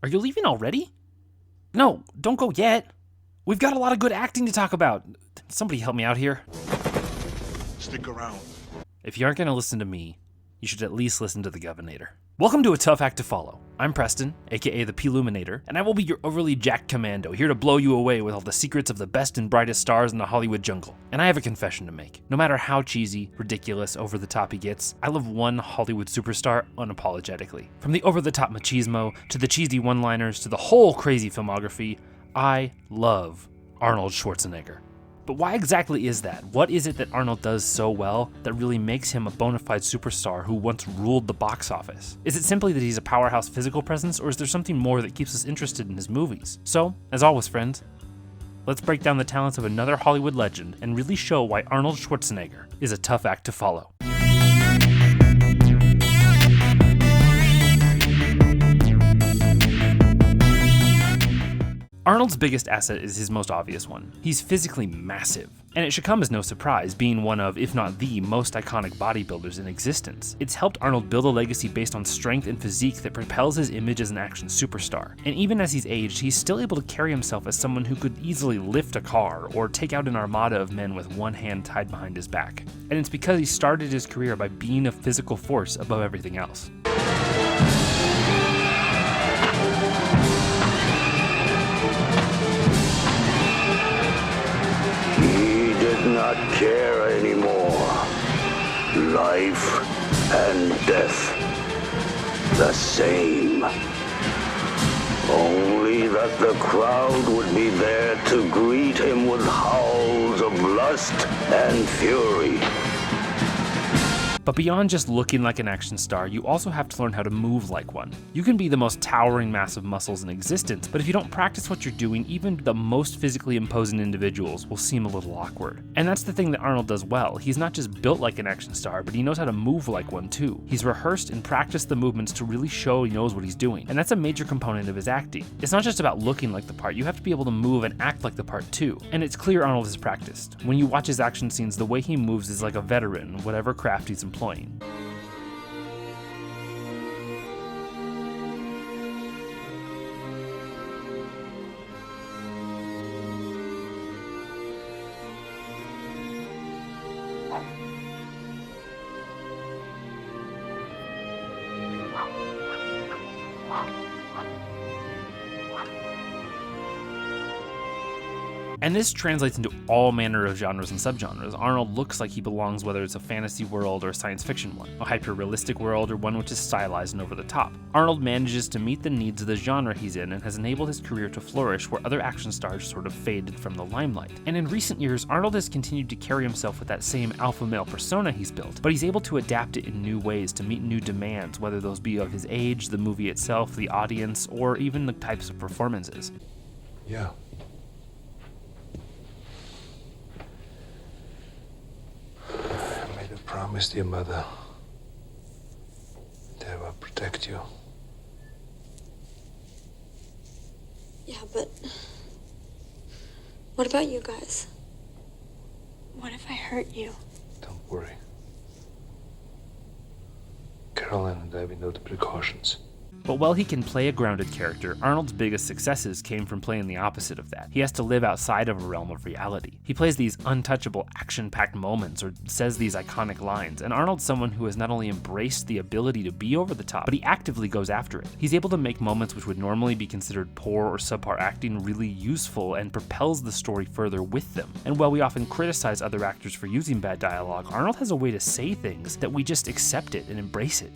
Are you leaving already? No, don't go yet. We've got a lot of good acting to talk about. Somebody help me out here. Stick around. If you aren't going to listen to me, you should at least listen to the Governor. Welcome to A Tough Act to Follow. I'm Preston, aka the Ploominator, and I will be your overly jacked commando, here to blow you away with all the secrets of the best and brightest stars in the Hollywood jungle. And I have a confession to make. No matter how cheesy, ridiculous, over the top he gets, I love one Hollywood superstar unapologetically. From the over-the-top machismo, to the cheesy one-liners, to the whole crazy filmography, I love Arnold Schwarzenegger. But why exactly is that? What is it that Arnold does so well that really makes him a bona fide superstar who once ruled the box office? Is it simply that he's a powerhouse physical presence, or is there something more that keeps us interested in his movies? So, as always, friends, let's break down the talents of another Hollywood legend and really show why Arnold Schwarzenegger is a tough act to follow. Arnold's biggest asset is his most obvious one. He's physically massive, and it should come as no surprise, being one of, if not the, most iconic bodybuilders in existence. It's helped Arnold build a legacy based on strength and physique that propels his image as an action superstar. And even as he's aged, he's still able to carry himself as someone who could easily lift a car, or take out an armada of men with one hand tied behind his back. And it's because he started his career by being a physical force above everything else. Not care anymore. Life and death, the same. Only that the crowd would be there to greet him with howls of lust and fury. But beyond just looking like an action star, you also have to learn how to move like one. You can be the most towering mass of muscles in existence, but if you don't practice what you're doing, even the most physically imposing individuals will seem a little awkward. And that's the thing that Arnold does well. He's not just built like an action star, but he knows how to move like one too. He's rehearsed and practiced the movements to really show he knows what he's doing. And that's a major component of his acting. It's not just about looking like the part, you have to be able to move and act like the part too. And it's clear Arnold has practiced. When you watch his action scenes, the way he moves is like a veteran, whatever craft he's employing. And this translates into all manner of genres and subgenres. Arnold looks like he belongs whether it's a fantasy world or a science fiction one, a hyper-realistic world or one which is stylized and over the top. Arnold manages to meet the needs of the genre he's in and has enabled his career to flourish where other action stars sort of faded from the limelight. And in recent years, Arnold has continued to carry himself with that same alpha male persona he's built, but he's able to adapt it in new ways to meet new demands, whether those be of his age, the movie itself, the audience, or even the types of performances. Yeah. Promise, dear mother, that I will protect you. Yeah, but what about you guys? What if I hurt you? Don't worry. Caroline and I, we know the precautions. But while he can play a grounded character, Arnold's biggest successes came from playing the opposite of that. He has to live outside of a realm of reality. He plays these untouchable, action-packed moments or says these iconic lines, and Arnold's someone who has not only embraced the ability to be over the top, but he actively goes after it. He's able to make moments which would normally be considered poor or subpar acting really useful and propels the story further with them. And while we often criticize other actors for using bad dialogue, Arnold has a way to say things that we just accept it and embrace it.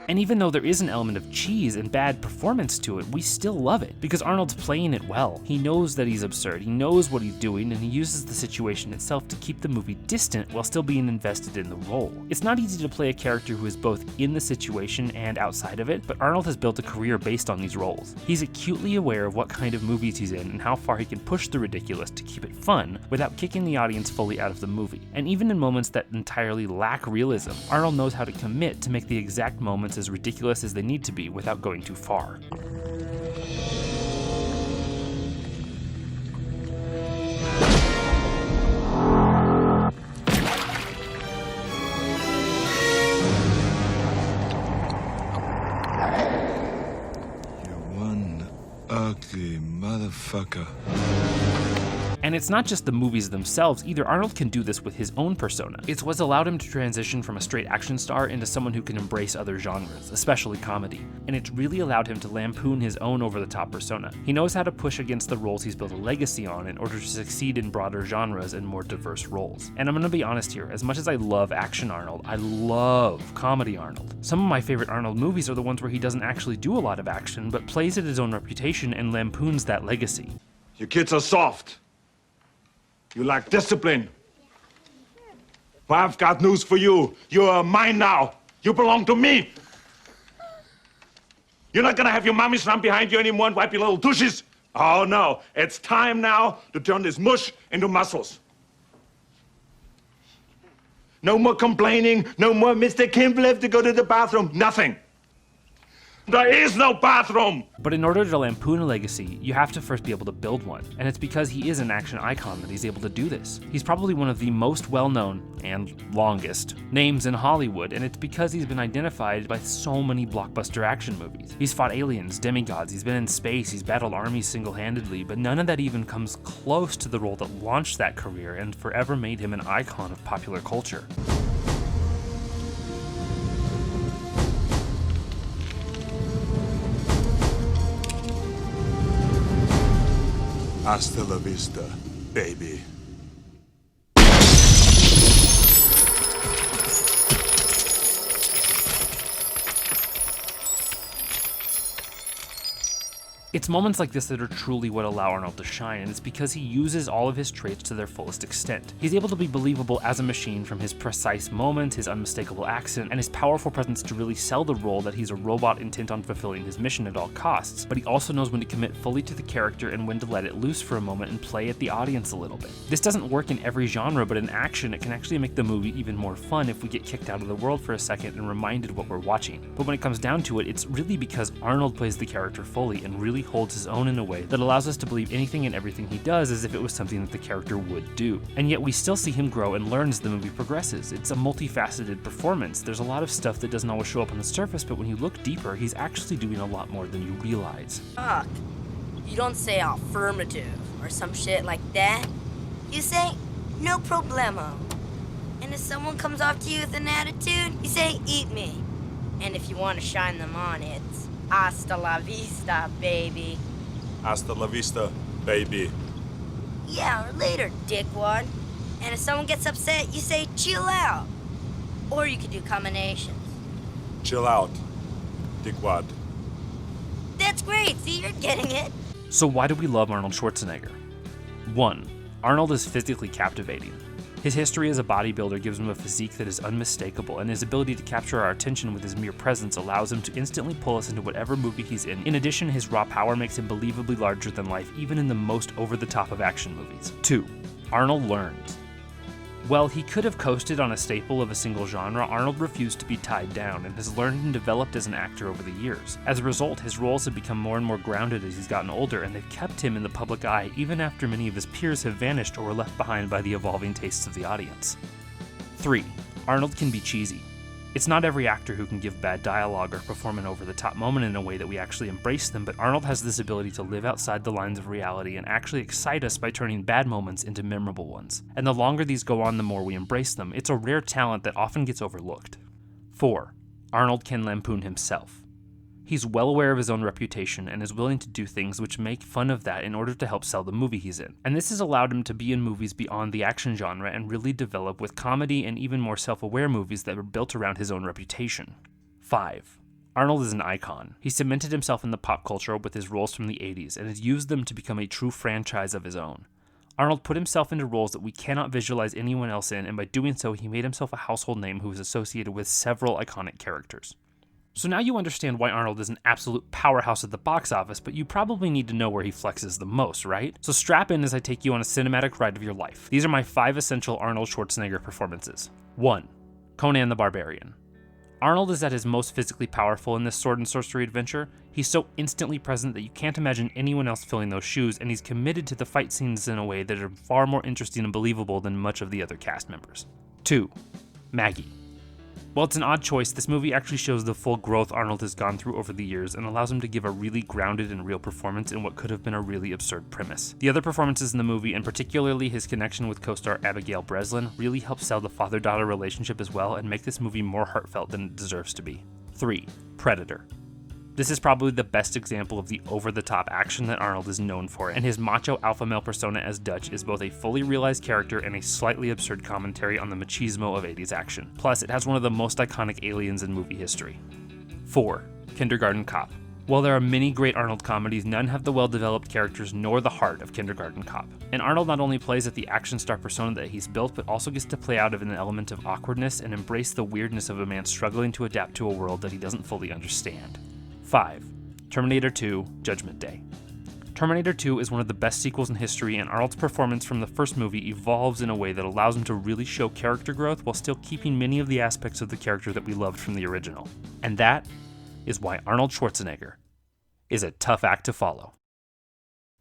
And even though there is an element of cheese and bad performance to it, we still love it, because Arnold's playing it well. He knows that he's absurd, he knows what he's doing, and he uses the situation itself to keep the movie distant while still being invested in the role. It's not easy to play a character who is both in the situation and outside of it, but Arnold has built a career based on these roles. He's acutely aware of what kind of movies he's in and how far he can push the ridiculous to keep it fun without kicking the audience fully out of the movie. And even in moments that entirely lack realism, Arnold knows how to commit to make the exact moments as ridiculous as they need to be without going too far. Ugly motherfucker. And it's not just the movies themselves either. Arnold can do this with his own persona. It's what's allowed him to transition from a straight action star into someone who can embrace other genres, especially comedy. And it's really allowed him to lampoon his own over-the-top persona. He knows how to push against the roles he's built a legacy on in order to succeed in broader genres and more diverse roles. And I'm gonna be honest here, as much as I love action Arnold, I love comedy Arnold. Some of my favorite Arnold movies are the ones where he doesn't actually do a lot of action, but plays at his own reputation and lampoons that legacy. You kids are soft. You lack discipline. But I've got news for you. You are mine now. You belong to me. You're not gonna have your mommies run behind you anymore and wipe your little tushes. Oh no, it's time now to turn this mush into muscles. No more complaining, no more Mr. Kimball have to go to the bathroom, nothing. There is no bathroom! But in order to lampoon a legacy, you have to first be able to build one. And it's because he is an action icon that he's able to do this. He's probably one of the most well-known, and longest, names in Hollywood, and it's because he's been identified by so many blockbuster action movies. He's fought aliens, demigods, he's been in space, he's battled armies single-handedly, but none of that even comes close to the role that launched that career and forever made him an icon of popular culture. Hasta la vista, baby. It's moments like this that are truly what allow Arnold to shine, and it's because he uses all of his traits to their fullest extent. He's able to be believable as a machine from his precise moments, his unmistakable accent, and his powerful presence to really sell the role that he's a robot intent on fulfilling his mission at all costs, but he also knows when to commit fully to the character and when to let it loose for a moment and play at the audience a little bit. This doesn't work in every genre, but in action it can actually make the movie even more fun if we get kicked out of the world for a second and reminded what we're watching. But when it comes down to it, it's really because Arnold plays the character fully and really holds his own in a way that allows us to believe anything and everything he does as if it was something that the character would do. And yet we still see him grow and learn as the movie progresses. It's a multifaceted performance. There's a lot of stuff that doesn't always show up on the surface, but when you look deeper, he's actually doing a lot more than you realize. Fuck. You don't say affirmative or some shit like that. You say, no problemo. And if someone comes off to you with an attitude, you say, eat me. And if you want to shine them on, it's hasta la vista, baby. Hasta la vista, baby. Yeah, or later, dickwad. And if someone gets upset, you say, chill out. Or you could do combinations. Chill out, dickwad. That's great, see, you're getting it. So why do we love Arnold Schwarzenegger? 1. Arnold is physically captivating. His history as a bodybuilder gives him a physique that is unmistakable, and his ability to capture our attention with his mere presence allows him to instantly pull us into whatever movie he's in. In addition, his raw power makes him believably larger than life, even in the most over-the-top of action movies. 2. Arnold learns. While he could have coasted on a staple of a single genre, Arnold refused to be tied down and has learned and developed as an actor over the years. As a result, his roles have become more and more grounded as he's gotten older, and they've kept him in the public eye even after many of his peers have vanished or were left behind by the evolving tastes of the audience. 3. Arnold can be cheesy. It's not every actor who can give bad dialogue or perform an over-the-top moment in a way that we actually embrace them, but Arnold has this ability to live outside the lines of reality and actually excite us by turning bad moments into memorable ones. And the longer these go on, the more we embrace them. It's a rare talent that often gets overlooked. 4. Arnold can lampoon himself. He's well aware of his own reputation and is willing to do things which make fun of that in order to help sell the movie he's in. And this has allowed him to be in movies beyond the action genre and really develop with comedy and even more self-aware movies that were built around his own reputation. 5. Arnold is an icon. He cemented himself in the pop culture with his roles from the 80s and has used them to become a true franchise of his own. Arnold put himself into roles that we cannot visualize anyone else in, and by doing so, he made himself a household name who is associated with several iconic characters. So now you understand why Arnold is an absolute powerhouse at the box office, but you probably need to know where he flexes the most, right? So strap in as I take you on a cinematic ride of your life. These are my 5 essential Arnold Schwarzenegger performances. 1. Conan the Barbarian. Arnold is at his most physically powerful in this sword and sorcery adventure. He's so instantly present that you can't imagine anyone else filling those shoes, and he's committed to the fight scenes in a way that are far more interesting and believable than much of the other cast members. 2. Maggie. While it's an odd choice, this movie actually shows the full growth Arnold has gone through over the years and allows him to give a really grounded and real performance in what could have been a really absurd premise. The other performances in the movie, and particularly his connection with co-star Abigail Breslin, really help sell the father-daughter relationship as well and make this movie more heartfelt than it deserves to be. 3. Predator. This is probably the best example of the over-the-top action that Arnold is known for, and his macho alpha male persona as Dutch is both a fully realized character and a slightly absurd commentary on the machismo of 80s action. Plus, it has one of the most iconic aliens in movie history. 4. Kindergarten Cop. While there are many great Arnold comedies, none have the well-developed characters nor the heart of Kindergarten Cop. And Arnold not only plays at the action star persona that he's built, but also gets to play out of an element of awkwardness and embrace the weirdness of a man struggling to adapt to a world that he doesn't fully understand. 5. Terminator 2: Judgment Day. Terminator 2 is one of the best sequels in history, and Arnold's performance from the first movie evolves in a way that allows him to really show character growth while still keeping many of the aspects of the character that we loved from the original. And that is why Arnold Schwarzenegger is a tough act to follow.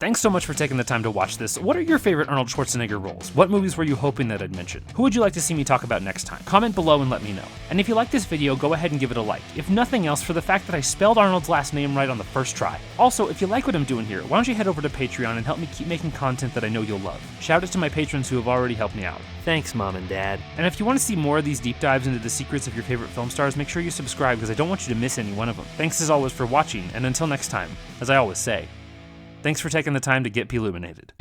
Thanks so much for taking the time to watch this. What are your favorite Arnold Schwarzenegger roles? What movies were you hoping that I'd mention? Who would you like to see me talk about next time? Comment below and let me know. And if you like this video, go ahead and give it a like. If nothing else, for the fact that I spelled Arnold's last name right on the first try. Also, if you like what I'm doing here, why don't you head over to Patreon and help me keep making content that I know you'll love. Shout out to my patrons who have already helped me out. Thanks, Mom and Dad. And if you want to see more of these deep dives into the secrets of your favorite film stars, make sure you subscribe because I don't want you to miss any one of them. Thanks as always for watching, and until next time, as I always say, thanks for taking the time to get Ploominated.